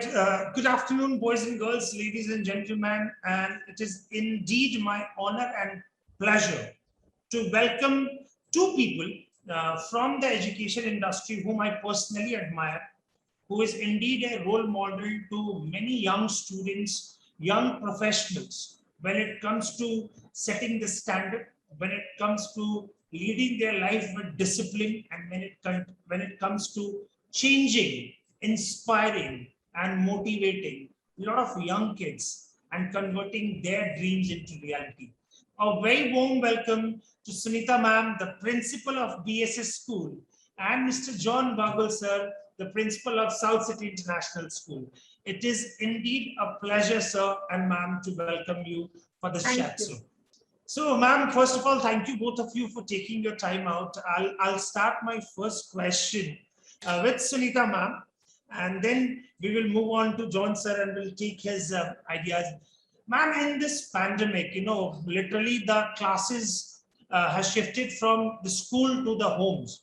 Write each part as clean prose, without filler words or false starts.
right. Good afternoon, boys and girls, ladies and gentlemen. And it is indeed my honor and pleasure to welcome two people from the education industry whom I personally admire, who is indeed a role model to many young students, young professionals, when it comes to setting the standard, when it comes to leading their life with discipline, and when it comes to changing, inspiring, and motivating a lot of young kids and converting their dreams into reality. A very warm welcome to Sunita ma'am, the principal of BSS School, and Mr. John Bagul sir, the principal of South City International School. It is indeed a pleasure, sir and ma'am, to welcome you for this chat. So, ma'am, first of all, thank you both of you for taking your time out. I'll start my first question with Sunita ma'am, and then we will move on to John sir and we'll take his ideas. Ma'am, in this pandemic, literally the classes has shifted from the school to the homes.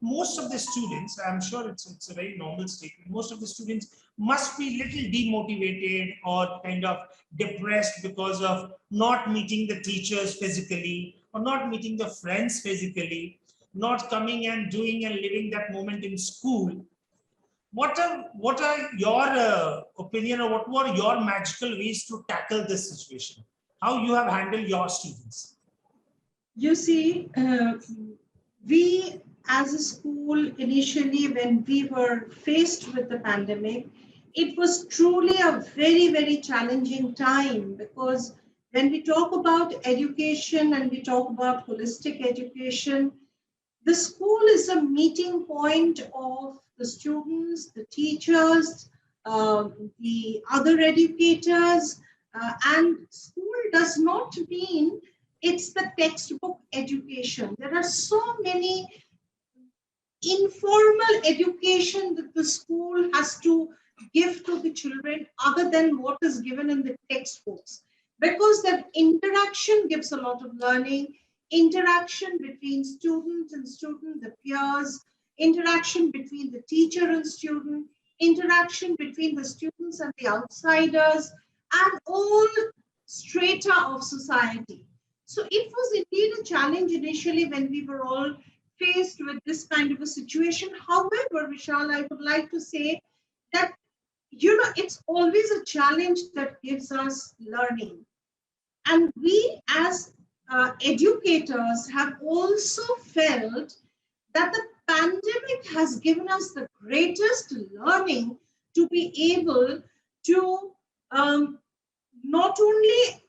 Most of the students, I'm sure it's a very normal statement, most of the students must be little demotivated or kind of depressed because of not meeting the teachers physically or not meeting the friends physically, not coming and doing and living that moment in school. What are your opinion, or what were your magical ways to tackle this situation? How you have handled your students? You see, we as a school initially, when we were faced with the pandemic, it was truly a very, very challenging time, because when we talk about education and we talk about holistic education, the school is a meeting point of the students, the teachers, the other educators, and school does not mean it's the textbook education. There are so many informal education that the school has to give to the children other than what is given in the textbooks, because that interaction gives a lot of learning, interaction between student and student, the peers, interaction between the teacher and student, interaction between the students and the outsiders, and all strata of society. So it was indeed a challenge initially when we were all faced with this kind of a situation. However, Vishal, I would like to say that, it's always a challenge that gives us learning. And we as educators have also felt that the pandemic has given us the greatest learning to be able to not only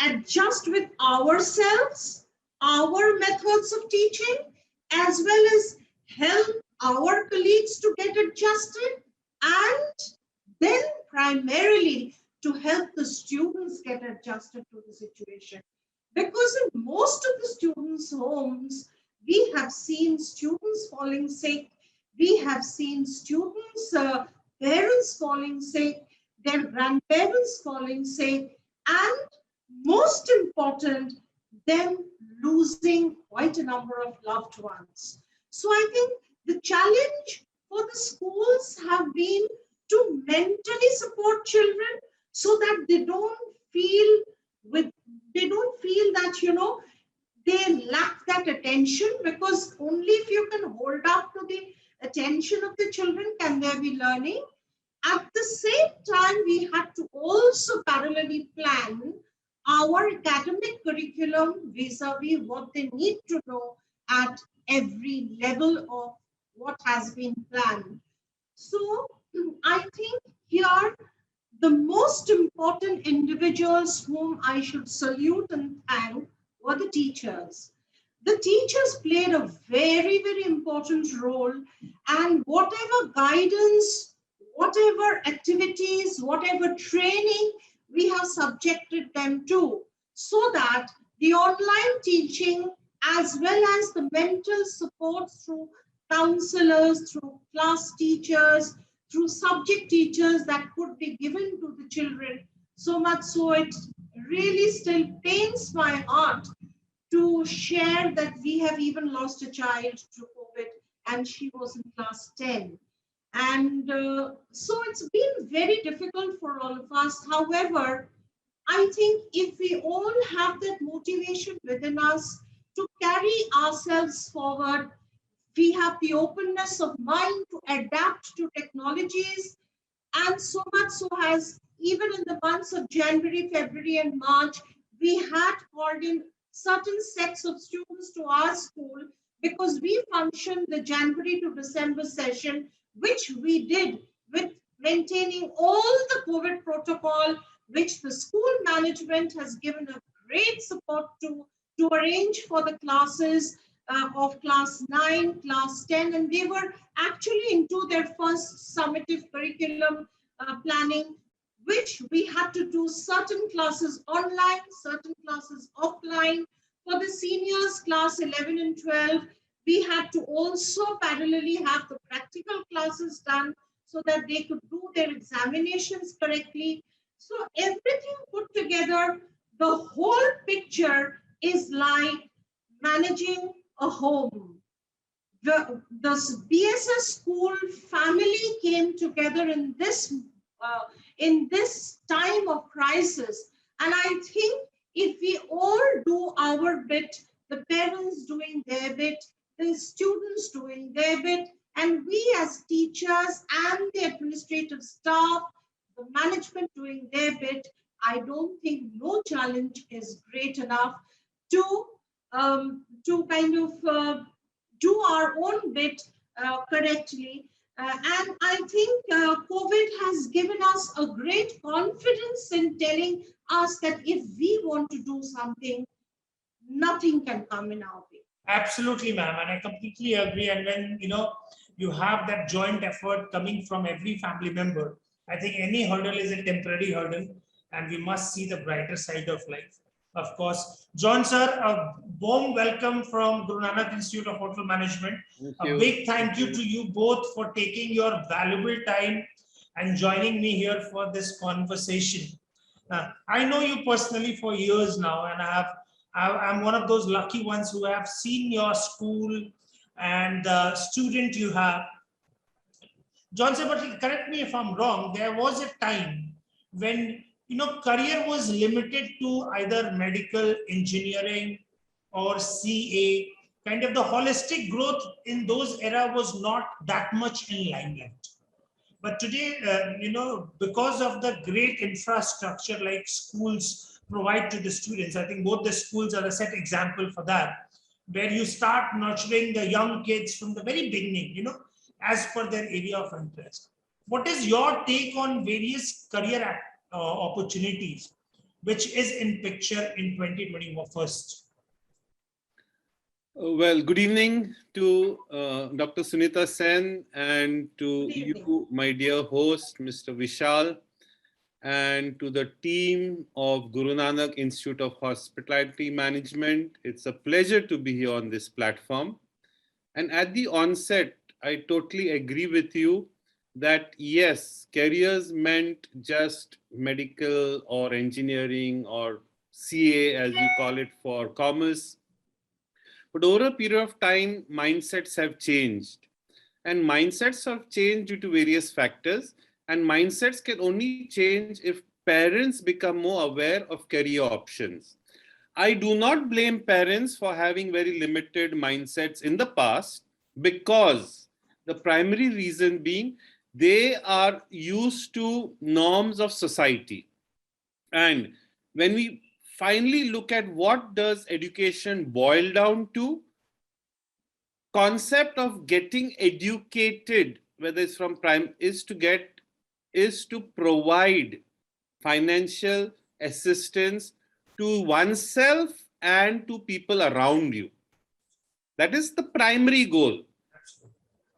adjust with ourselves, our methods of teaching, as well as help our colleagues to get adjusted, and then primarily to help the students get adjusted to the situation. Because in most of the students' homes, we have seen students falling sick, we have seen students, parents falling sick, their grandparents falling sick, and most important, them losing quite a number of loved ones. So I think the challenge for the schools have been to mentally support children so that they don't feel that they lack that attention, because only if you can hold up to the attention of the children can there be learning. At the same time, we had to also parallelly plan our academic curriculum vis-a-vis what they need to know at every level of what has been planned. So I think here the most important individuals whom I should salute and thank were the teachers. The teachers played a very, very important role, and whatever guidance, whatever activities, whatever training we have subjected them to, so that the online teaching as well as the mental support through counselors, through class teachers, through subject teachers that could be given to the children, so much so it really still pains my heart to share that we have even lost a child to COVID, and she was in class 10. And so it's been very difficult for all of us. However, I think if we all have that motivation within us to carry ourselves forward, we have the openness of mind to adapt to technologies, and so much so has, even in the months of January, February, and March, we had called in certain sets of students to our school because we functioned the January to December session, which we did with maintaining all the COVID protocol, which the school management has given a great support to arrange for the classes of class 9, class 10, and they were actually into their first summative curriculum planning, which we had to do certain classes online, certain classes offline. For the seniors, class 11 and 12, we had to also parallelly have the practical classes done so that they could do their examinations correctly. So everything put together, the whole picture is like managing a home. The BSS school family came together uh, in this time of crisis, and I think if we all do our bit, the parents doing their bit, the students doing their bit, and we as teachers and the administrative staff, the management doing their bit, I don't think no challenge is great enough to kind of do our own bit correctly. And I think COVID has given us a great confidence in telling us that if we want to do something, nothing can come in our way. Absolutely, ma'am, and I completely agree. And when you have that joint effort coming from every family member, I think any hurdle is a temporary hurdle, and we must see the brighter side of life. Of course, John sir, a warm welcome from Guru Nanak Institute of Hotel Management. A big thank you to you both for taking your valuable time and joining me here for this conversation. I know you personally for years now, and I'm one of those lucky ones who have seen your school and the student you have. John said, but correct me if I'm wrong, there was a time when career was limited to either medical, engineering, or CA. Kind of the holistic growth in those era was not that much in limelight. But today, because of the great infrastructure like schools provide to the students, I think both the schools are a set example for that, where you start nurturing the young kids from the very beginning, as per their area of interest. What is your take on various career opportunities, which is in picture in 2021 first? Well, good evening to Dr. Sunita Sen and to you, my dear host, Mr. Vishal, and to the team of Guru Nanak Institute of Hospitality Management. It's a pleasure to be here on this platform. And at the onset, I totally agree with you that yes, careers meant just medical or engineering or CA, as you call it, for commerce. But over a period of time, mindsets have changed. And mindsets have changed due to various factors. And mindsets can only change if parents become more aware of career options. I do not blame parents for having very limited mindsets in the past, because the primary reason being they are used to norms of society. And when we finally look at what does education boil down to, concept of getting educated, whether it's from prime, is to provide financial assistance to oneself and to people around you. That is the primary goal.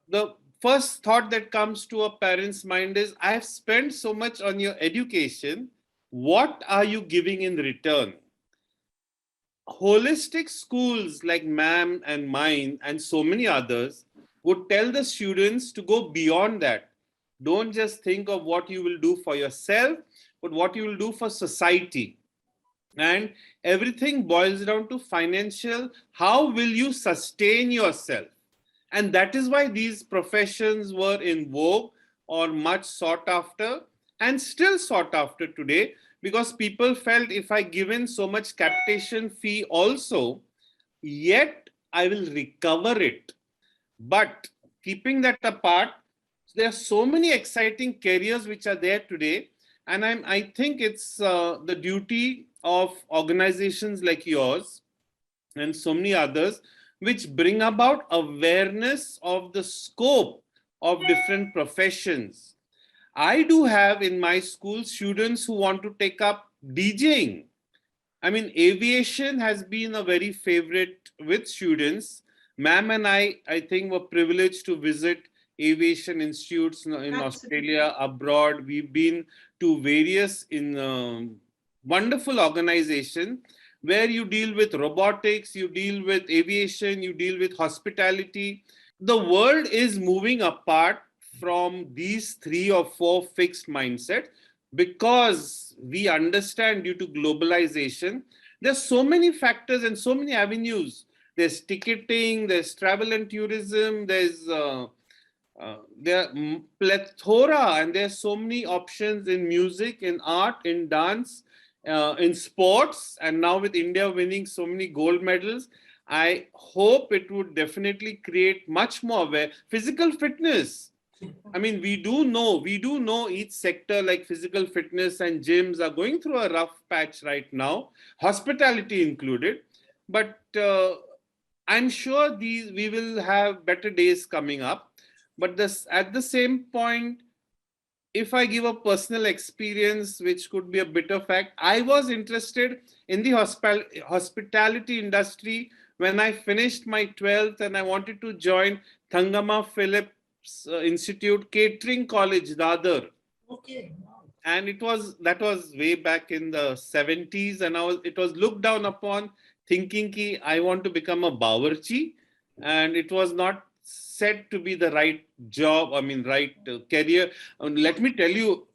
The first thought that comes to a parent's mind is, I have spent so much on your education. What are you giving in return? Holistic schools like MAM and mine and so many others would tell the students to go beyond that. Don't just think of what you will do for yourself, but what you will do for society. And everything boils down to financial. How will you sustain yourself? And that is why these professions were in vogue or much sought after and still sought after today, because people felt if I give in so much capitation fee also, yet I will recover it. But keeping that apart, there are so many exciting careers which are there today. And I think it's the duty of organizations like yours and so many others which bring about awareness of the scope of different professions. I do have in my school students who want to take up DJing. I mean, aviation has been a very favorite with students. Ma'am and I think, were privileged to visit aviation institutes in Absolutely. Australia, abroad. We've been to various wonderful organizations where you deal with robotics, you deal with aviation, you deal with hospitality. The world is moving apart from these 3 or 4 fixed mindsets, because we understand due to globalization, there's so many factors and so many avenues. There's ticketing, there's travel and tourism, there are plethora, and there's so many options in music, in art, in dance, in sports, and now with India winning so many gold medals, I hope it would definitely create much more aware physical fitness. I mean, we do know each sector like physical fitness and gyms are going through a rough patch right now, hospitality included. But I'm sure we will have better days coming up. But at the same point, if I give a personal experience, which could be a bitter fact, I was interested in the hospitality industry when I finished my 12th, and I wanted to join Thangama Phillips Institute Catering College, Dadar. Okay. And that was way back in the 70s, and it was looked down upon, thinking ki I want to become a bawarchi, and it was not said to be the right job, I mean right career. Let me tell you,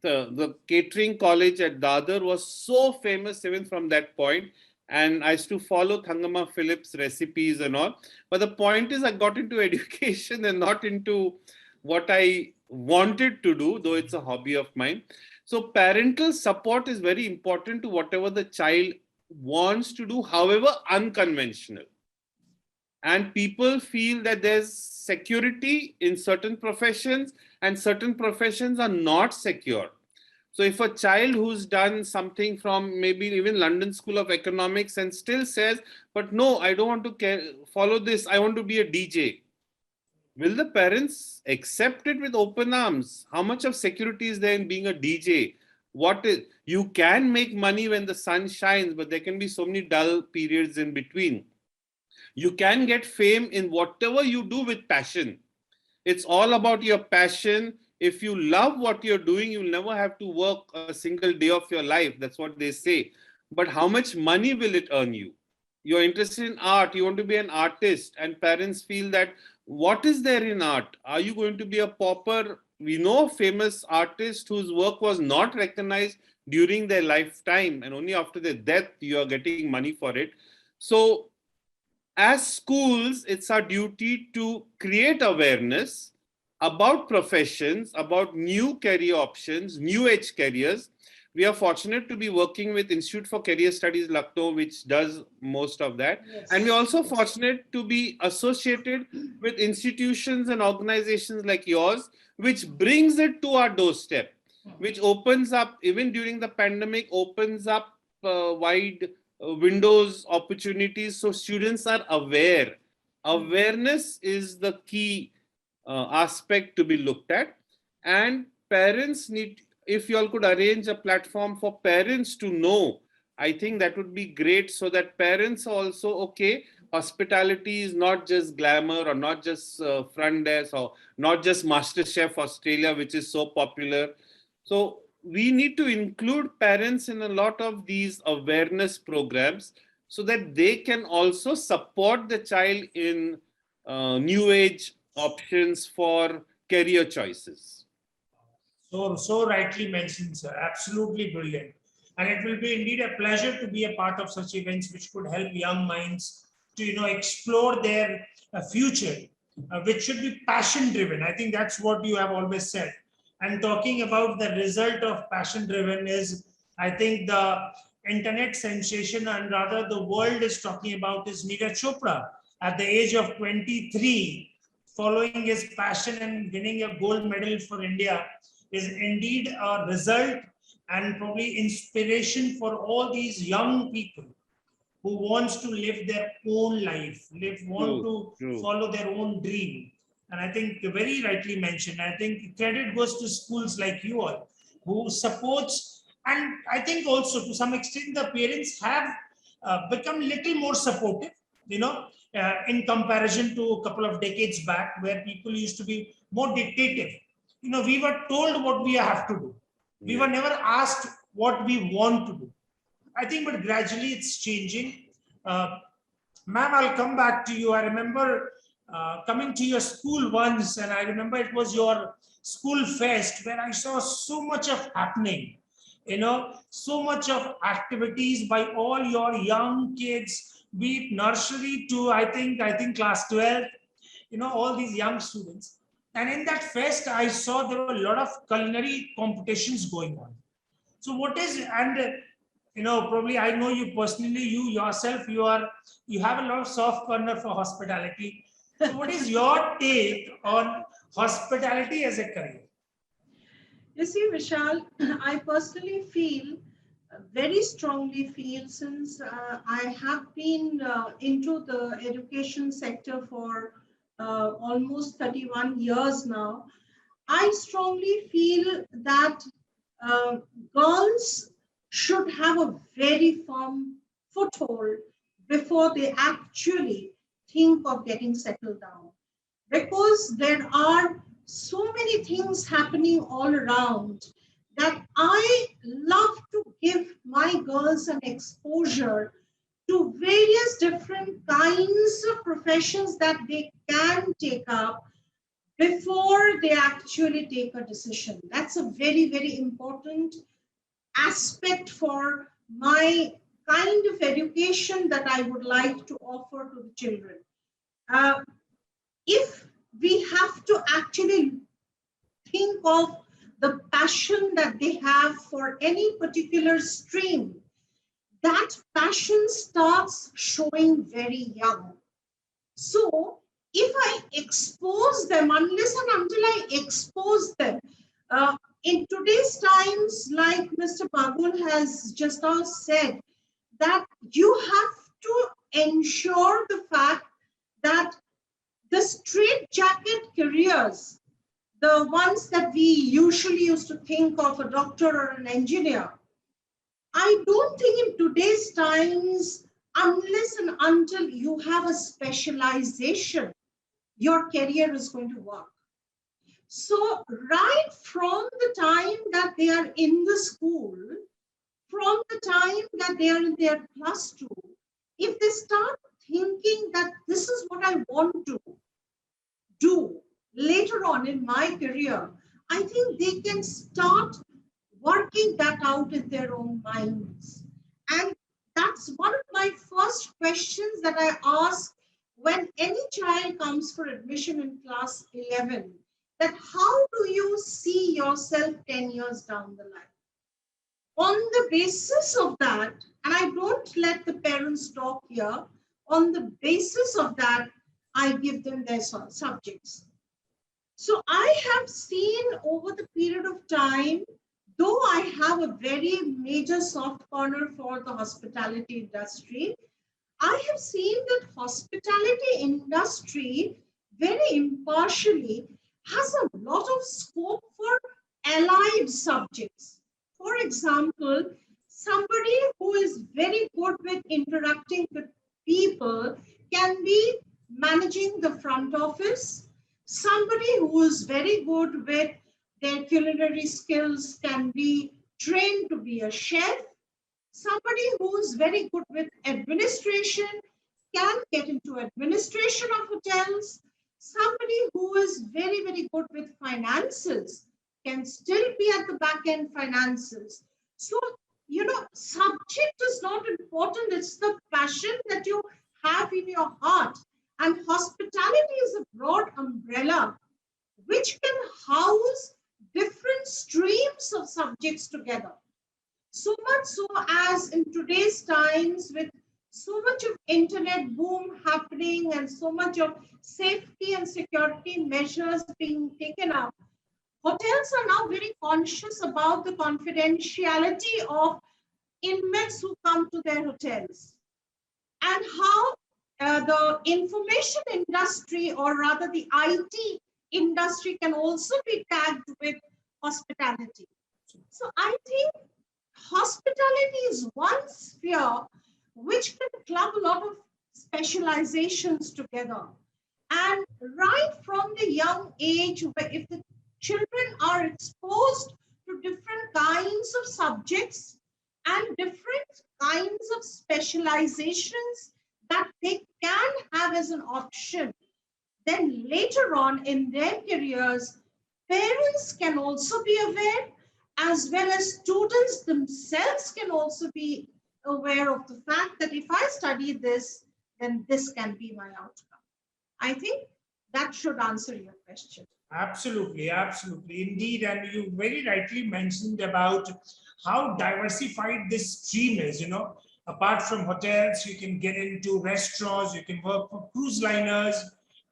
the catering college at Dadar was so famous even from that point, and I used to follow Thangama Phillips recipes and all. But the point is, I got into education and not into what I wanted to do, though it's a hobby of mine. So parental support is very important to whatever the child wants to do, however unconventional. And people feel that there's security in certain professions, and certain professions are not secure. So if a child who's done something from maybe even London School of Economics and still says, but no, I don't want to follow this, I want to be a DJ, will the parents accept it with open arms? How much of security is there in being a DJ? You can make money when the sun shines, but there can be so many dull periods in between. You can get fame in whatever you do with passion. It's all about your passion. If you love what you're doing, you'll never have to work a single day of your life. That's what they say. But how much money will it earn you? You're interested in art, you want to be an artist, and parents feel that what is there in art? Are you going to be a pauper? We know a famous artist whose work was not recognized during their lifetime, and only after their death you are getting money for it. So as schools, it's our duty to create awareness about professions, about new career options, new age careers. We are fortunate to be working with Institute for Career Studies Lucknow, which does most of that. Yes. And we're also fortunate to be associated with institutions and organizations like yours, which brings it to our doorstep, which opens up, even during the pandemic, opens up wide windows, opportunities, so students are aware. Awareness is the key aspect to be looked at, and parents need, if you all could arrange a platform for parents to know, I think that would be great, so that parents also, okay, hospitality is not just glamour, or not just front desk, or not just MasterChef Australia, which is so popular. So we need to include parents in a lot of these awareness programs, so that they can also support the child in new age options for career choices. So rightly mentioned, sir. Absolutely brilliant. And it will be indeed a pleasure to be a part of such events which could help young minds to explore their future. which should be passion driven. I think that's what you have always said. And talking about the result of passion driven is, I think the internet sensation, and rather the world is talking about, is Neeraj Chopra at the age of 23, following his passion and winning a gold medal for India, is indeed a result and probably inspiration for all these young people who wants to live their own life, want to follow their own dream. And I think very rightly mentioned, I think credit goes to schools like you all who supports, and I think also to some extent the parents have become little more supportive, in comparison to a couple of decades back where people used to be more dictative. We were told what we have to do. We were never asked what we want to do. I think, but gradually it's changing. Ma'am, I'll come back to you. I remember coming to your school once, and I remember it was your school fest where I saw so much of happening, so much of activities by all your young kids, be it nursery to I think class 12, all these young students. And in that fest, I saw there were a lot of culinary competitions going on. So what is, and probably I know you personally, you yourself, you have a lot of soft corner for hospitality. So what is your take on hospitality as a career? You see, Vishal, I personally feel, very strongly feel, since I have been into the education sector for almost 31 years now, I strongly feel that uh, girls should have a very firm foothold before they actually think of getting settled down. Because there are so many things happening all around that I love to give my girls an exposure to various different kinds of professions that they can take up before they actually take a decision. That's a very, very important aspect for my kind of education that I would like to offer to the children. Uh, if we have to actually think of the passion that they have for any particular stream, that passion starts showing very young. So if I expose them, unless and until I expose them, in today's times, like Mr. Bagul has just now said, that you have to ensure the fact that the straight jacket careers, the ones that we usually used to think of, a doctor or an engineer, I don't think in today's times, unless and until you have a specialization, your career is going to work. So right from the time that they are in the school, from the time that they are in their plus two, if they start thinking that this is what I want to do later on in my career, I think they can start working that out in their own minds. And that's one of my first questions that I ask when any child comes for admission in class 11, that how do you see yourself 10 years down the line? On the basis of that, and I don't let the parents talk here, on the basis of that, I give them their subjects. So I have seen over the period of time, though I have a very major soft corner for the hospitality industry, I have seen that hospitality industry very impartially has a lot of scope for allied subjects. For example, somebody who is very good with interacting with people can be managing the front office. Somebody who is very good with their culinary skills can be trained to be a chef. Somebody who is very good with administration can get into administration of hotels. Somebody who is very, very good with finances can still be at the back end finances. So, subject is not important. It's the passion that you have in your heart. And hospitality is a broad subjects together. So much so as in today's times, with so much of internet boom happening and so much of safety and security measures being taken up, hotels are now very conscious about the confidentiality of inmates who come to their hotels, and how the information industry, or rather the IT industry, can also be tagged with hospitality. So I think hospitality is one sphere which can club a lot of specializations together. And right from the young age, if the children are exposed to different kinds of subjects and different kinds of specializations that they can have as an option, then later on in their careers, parents can also be aware, as well as students themselves can also be aware of the fact that if I study this, then this can be my outcome. I think that should answer your question. Absolutely, absolutely, indeed. And you very rightly mentioned about how diversified this stream is. Apart from hotels, you can get into restaurants, you can work for cruise liners,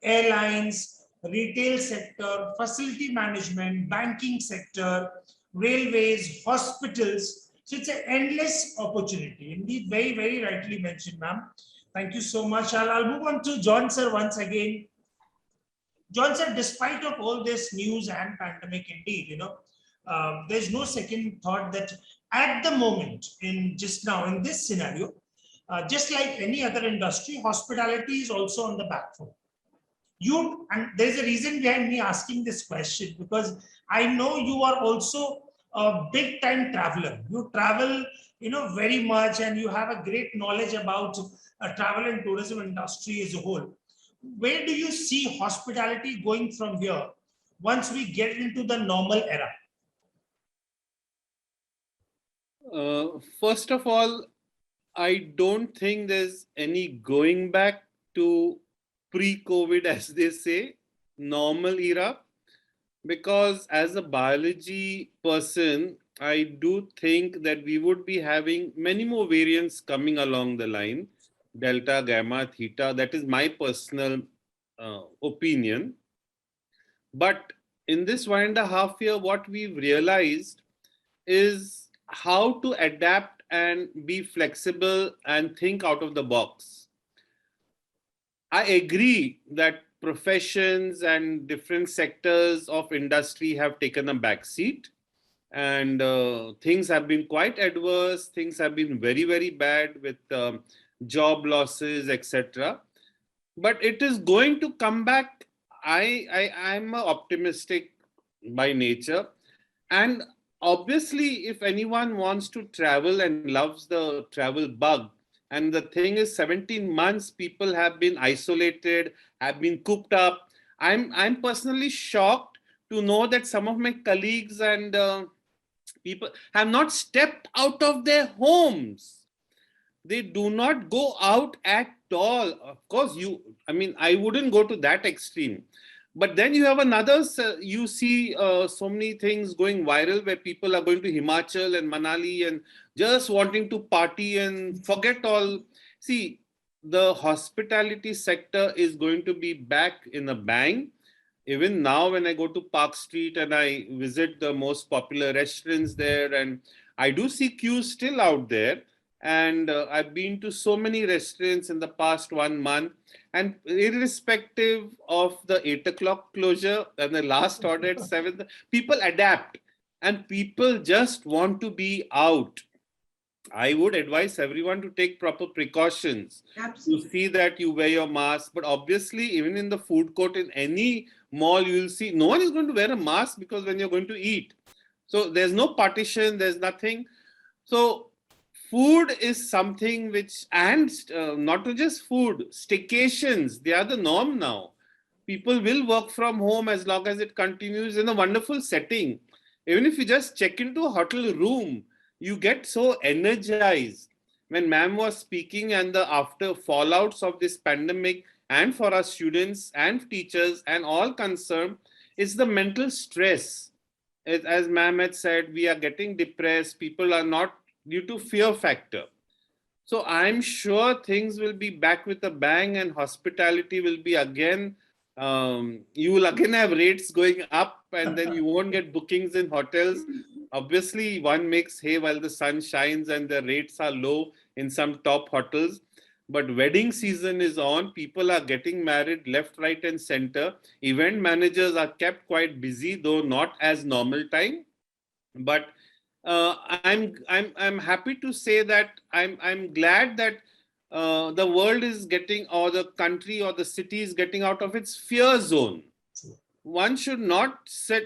airlines, retail sector, facility management, banking sector, railways, hospitals. So it's an endless opportunity. Indeed, very, very rightly mentioned, ma'am. Thank you so much. I'll move on to John, sir, once again. John said, despite of all this news and pandemic, indeed, there's no second thought that at the moment, in just now, in this scenario, just like any other industry, hospitality is also on the back foot. And there's a reason behind me asking this question, because I know you are also a big time traveler. You travel, very much, and you have a great knowledge about travel and tourism industry as a whole. Where do you see hospitality going from here once we get into the normal era? First of all, I don't think there's any going back to pre-COVID, as they say, normal era, because as a biology person, I do think that we would be having many more variants coming along the line, delta, gamma, theta. That is my personal opinion. But in this 1.5 year, what we've realized is how to adapt and be flexible and think out of the box. I agree that professions and different sectors of industry have taken a backseat, and things have been quite adverse. Things have been very, very bad with job losses, etc. But it is going to come back. I'm optimistic by nature, and obviously, if anyone wants to travel and loves the travel bug, and the thing is, 17 months people have been isolated, have been cooped up. I'm personally shocked to know that some of my colleagues and people have not stepped out of their homes. They do not go out at all. Of course, I wouldn't go to that extreme. But then you have another, you see so many things going viral where people are going to Himachal and Manali and just wanting to party and forget all. See, the hospitality sector is going to be back in a bang. Even now, when I go to Park Street and I visit the most popular restaurants there, and I do see queues still out there. And I've been to so many restaurants in the past 1 month, and irrespective of the 8 o'clock closure and the last order at 7, people adapt and people just want to be out. I would advise everyone to take proper precautions. Absolutely. You see that you wear your mask, but obviously, even in the food court, in any mall, you will see no one is going to wear a mask, because when you're going to eat, so there's no partition, there's nothing. So food is something which, and not to just food, staycations, they are the norm now. People will work from home as long as it continues in a wonderful setting. Even if you just check into a hotel room, you get so energized. When ma'am was speaking and the after fallouts of this pandemic, and for our students and teachers and all concerned, it's the mental stress. as ma'am had said, we are getting depressed. People are not, due to fear factor. So I'm sure things will be back with a bang, and hospitality will be again, you will again have rates going up, and then you won't get bookings in hotels. Obviously, one makes hay while the sun shines, and the rates are low in some top hotels. But wedding season is on. People are getting married left, right, and center. Event managers are kept quite busy, though not as normal time. But I'm happy to say that I'm glad that the world is getting, or the country or the city is getting out of its fear zone. One should not set.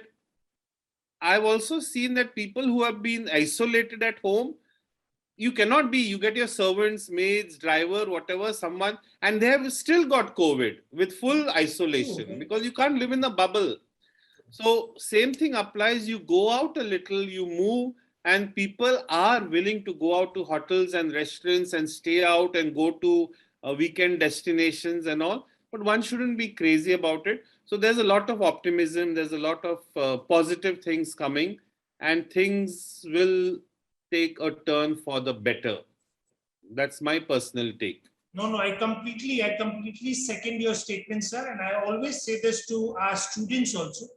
I've also seen that people who have been isolated at home, you cannot be, you get your servants, maids, driver, whatever, someone, and they have still got COVID with full isolation because you can't live in a bubble. So same thing applies. You go out a little, you move, and people are willing to go out to hotels and restaurants and stay out and go to weekend destinations and all. But one shouldn't be crazy about it. So there's a lot of optimism. There's a lot of positive things coming, and things will take a turn for the better. That's my personal take. No, I completely second your statement, sir. And I always say this to our students also,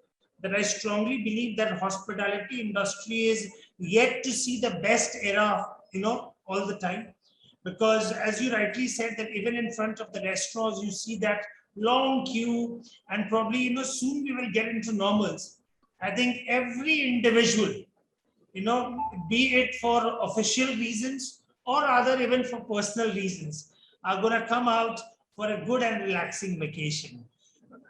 that I strongly believe that hospitality industry is yet to see the best era, all the time. Because as you rightly said, that even in front of the restaurants, you see that long queue, and probably, soon we will get into normals. I think every individual, be it for official reasons or other even for personal reasons, are going to come out for a good and relaxing vacation.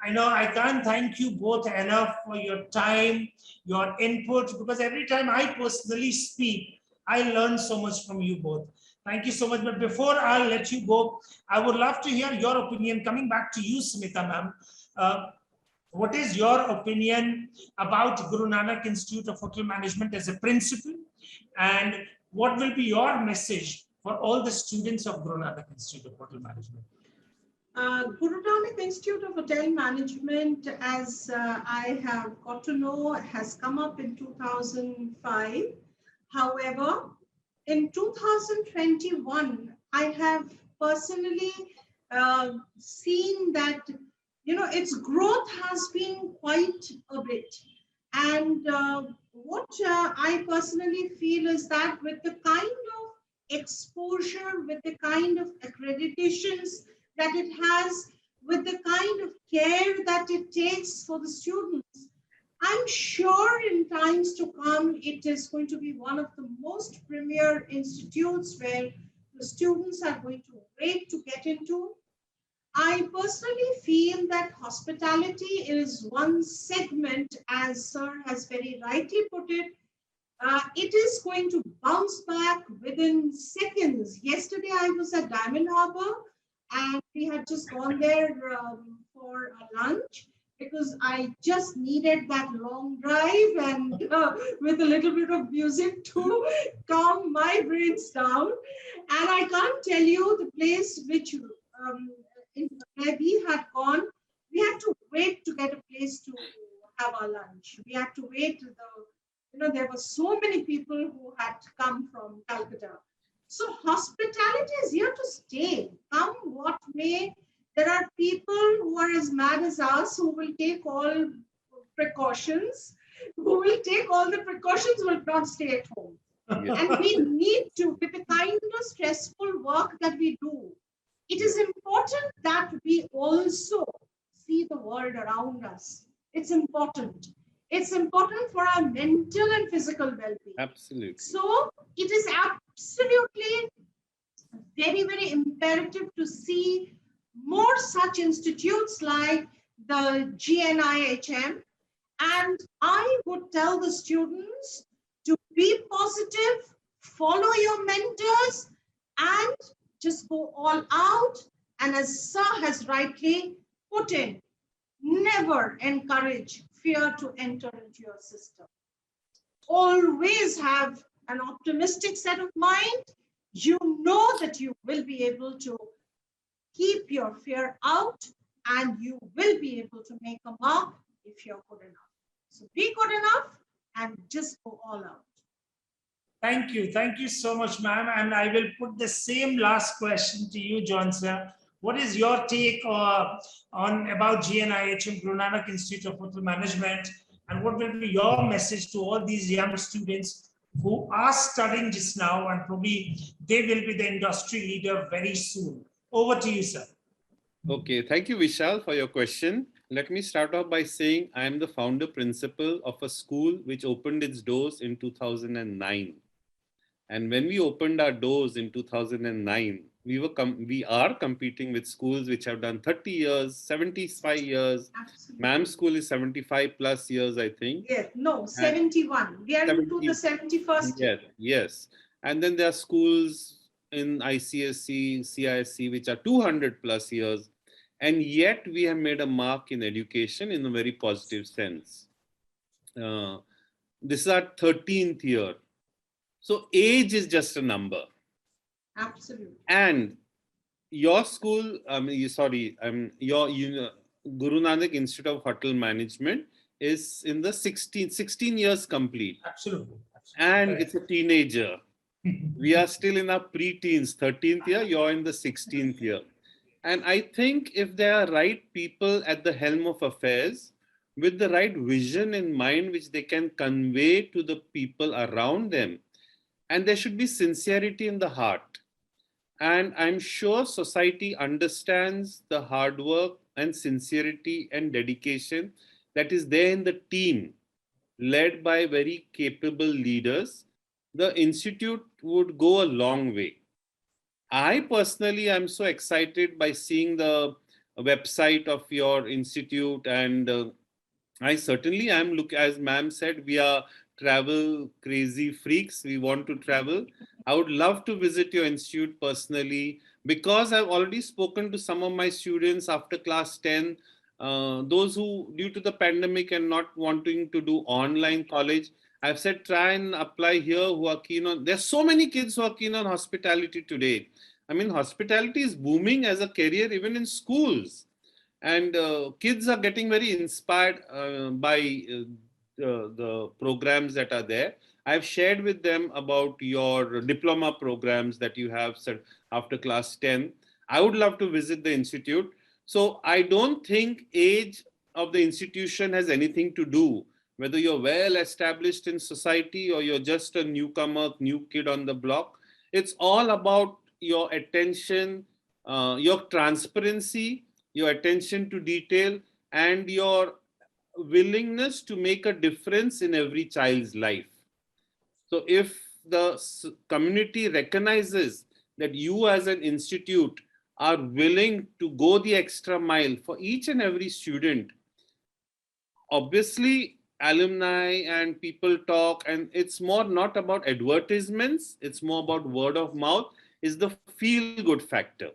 I know I can't thank you both enough for your time, your input, because every time I personally speak, I learn so much from you both. Thank you so much. But before I'll let you go, I would love to hear your opinion. Coming back to you, Sunita ma'am, what is your opinion about Guru Nanak Institute of Hotel Management as a principal? And what will be your message for all the students of Guru Nanak Institute of Hotel Management? Guru Nanak Institute of Hotel Management, as I have got to know, has come up in 2005. However, in 2021, I have personally seen that, its growth has been quite a bit. And what I personally feel is that with the kind of exposure, with the kind of accreditations that it has, with the kind of care that it takes for the students, I'm sure in times to come, it is going to be one of the most premier institutes where the students are going to wait to get into. I personally feel that hospitality is one segment, as Sir has very rightly put it. It is going to bounce back within seconds. Yesterday, I was at Diamond Harbour, and we had just gone there for a lunch because I just needed that long drive and with a little bit of music to calm my brains down. And I can't tell you the place which where we had gone, we had to wait to get a place to have our lunch. We had to wait. There were so many people who had come from Calcutta. So hospitality is here to stay. Come what may, there are people who are as mad as us who will take all precautions, who will take all the precautions, will not stay at home. Yeah. And we need to, with the kind of stressful work that we do, it is important that we also see the world around us. It's important. It's important for our mental and physical well-being. Absolutely. So it is absolutely very, very imperative to see more such institutes like the GNIHM. And I would tell the students to be positive, follow your mentors, and just go all out. And as Sir has rightly put in, never encourage fear to enter into your system. Always have an optimistic set of mind. You know that you will be able to keep your fear out, and you will be able to make a mark if you're good enough. So be good enough, and just go all out. Thank you. Thank you so much, ma'am. And I will put the same last question to you, John, sir. What is your take on about GNIHM, Guru Nanak Institute of Hotel Management? And what will be your message to all these young students who are studying just now and probably they will be the industry leader very soon? Over to you, sir. Okay, thank you, Vishal, for your question. Let me start off by saying I am the founder principal of a school which opened its doors in 2009. And when we opened our doors in 2009, we are competing with schools which have done 30 years, 75 years. Absolutely. Ma'am school is 75 plus years, I think. Yes, no, 71. We are into the 71st year. Yes, yes. And then there are schools in ICSC, CISC, which are 200 plus years. And yet we have made a mark in education in a very positive sense. This is our 13th year. So age is just a number. Absolutely. And your school, your Guru Nanak Institute of Hotel Management is in the 16 years complete. Absolutely. And it's a teenager. We are still in our pre-teens, 13th year, you're in the 16th year. And I think if there are right people at the helm of affairs with the right vision in mind, which they can convey to the people around them, and there should be sincerity in the heart. And I'm sure society understands the hard work and sincerity and dedication that is there in the team, led by very capable leaders. The institute would go a long way. I personally am so excited by seeing the website of your institute, and I certainly am. Look, as ma'am said, we are travel crazy freaks. We want to travel. I would love to visit your institute personally because I've already spoken to some of my students after class 10, those who, due to the pandemic and not wanting to do online college, I've said try and apply here who are keen on. There's so many kids who are keen on hospitality today. I mean, hospitality is booming as a career even in schools. And kids are getting very inspired by the programs that are there. I've shared with them about your diploma programs that you have after class 10. I would love to visit the institute. So I don't think age of the institution has anything to do, whether you're well established in society or you're just a newcomer, new kid on the block. It's all about your attention, your transparency, your attention to detail, and your willingness to make a difference in every child's life. So if the community recognizes that you as an institute are willing to go the extra mile for each and every student, obviously alumni and people talk, and it's more not about advertisements, it's more about word of mouth, is the feel good factor.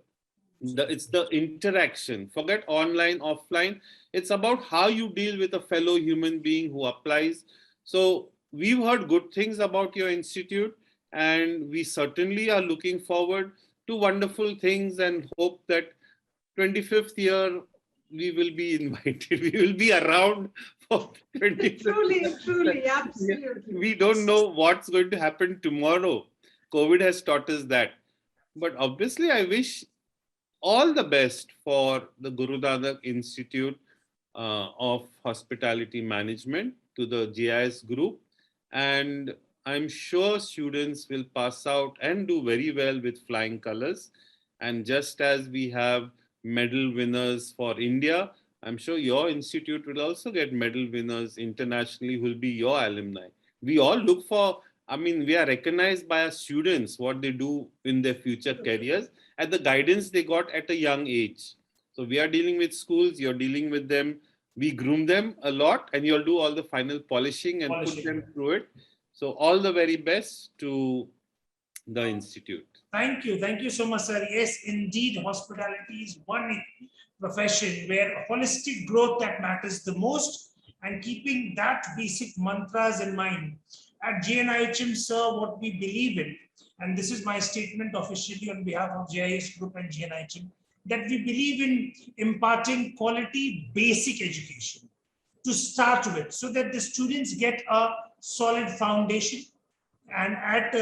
It's the interaction. Forget online, offline. It's about how you deal with a fellow human being who applies. So we've heard good things about your institute, and we certainly are looking forward to wonderful things and hope that 25th year we will be invited. We will be around for 25th. Truly, absolutely. We don't know what's going to happen tomorrow. COVID has taught us that. But obviously, I wish all the best for the Guru Nanak Institute of Hospitality Management, to the GIS group. And I'm sure students will pass out and do very well with flying colors. And just as we have medal winners for India, I'm sure your institute will also get medal winners internationally who will be your alumni. We all look for, we are recognized by our students, what they do in their future careers, and the guidance they got at a young age. So we are dealing with schools, you're dealing with them. We groom them a lot, and you'll do all the final polishing and put them through it. So all the very best to the institute. Thank you. Thank you so much, sir. Yes, indeed, hospitality is one profession where holistic growth that matters the most, and keeping that basic mantras in mind. At GNIHM, sir, what we believe in, and this is my statement officially on behalf of GIS Group and GNIHM, that we believe in imparting quality basic education to start with, so that the students get a solid foundation. And at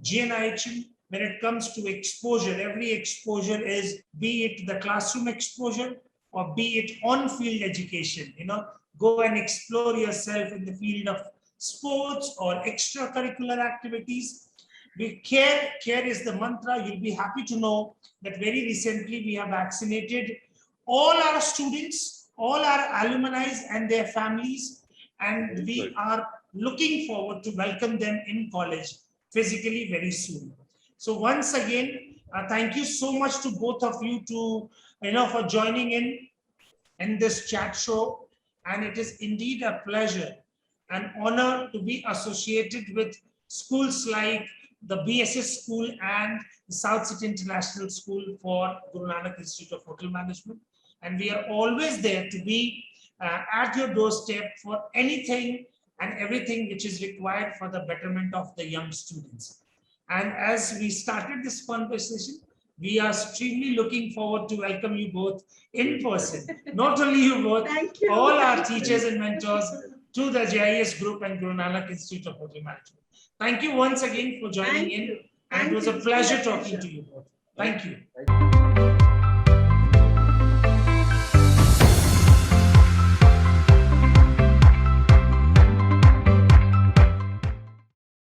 GNIHM, when it comes to exposure, every exposure is, be it the classroom exposure or be it on-field education, go and explore yourself in the field of sports or extracurricular activities. Care is the mantra. You'll be happy to know that very recently we have vaccinated all our students, all our alumni and their families, and we are looking forward to welcome them in college physically very soon. So once again, thank you so much to both of you for joining in this chat show. And it is indeed a pleasure and honor to be associated with schools like the BSS School and the South City International School for Guru Nanak Institute of Hotel Management. And we are always there to be at your doorstep for anything and everything which is required for the betterment of the young students. And as we started this conversation, we are extremely looking forward to welcome you both in person. Not only you both, Thank you. all our teachers and mentors to the GIS Group and Guru Nanak Institute of Hotel Management. Thank you once again for joining in. And it was a pleasure talking to you both. Thank you.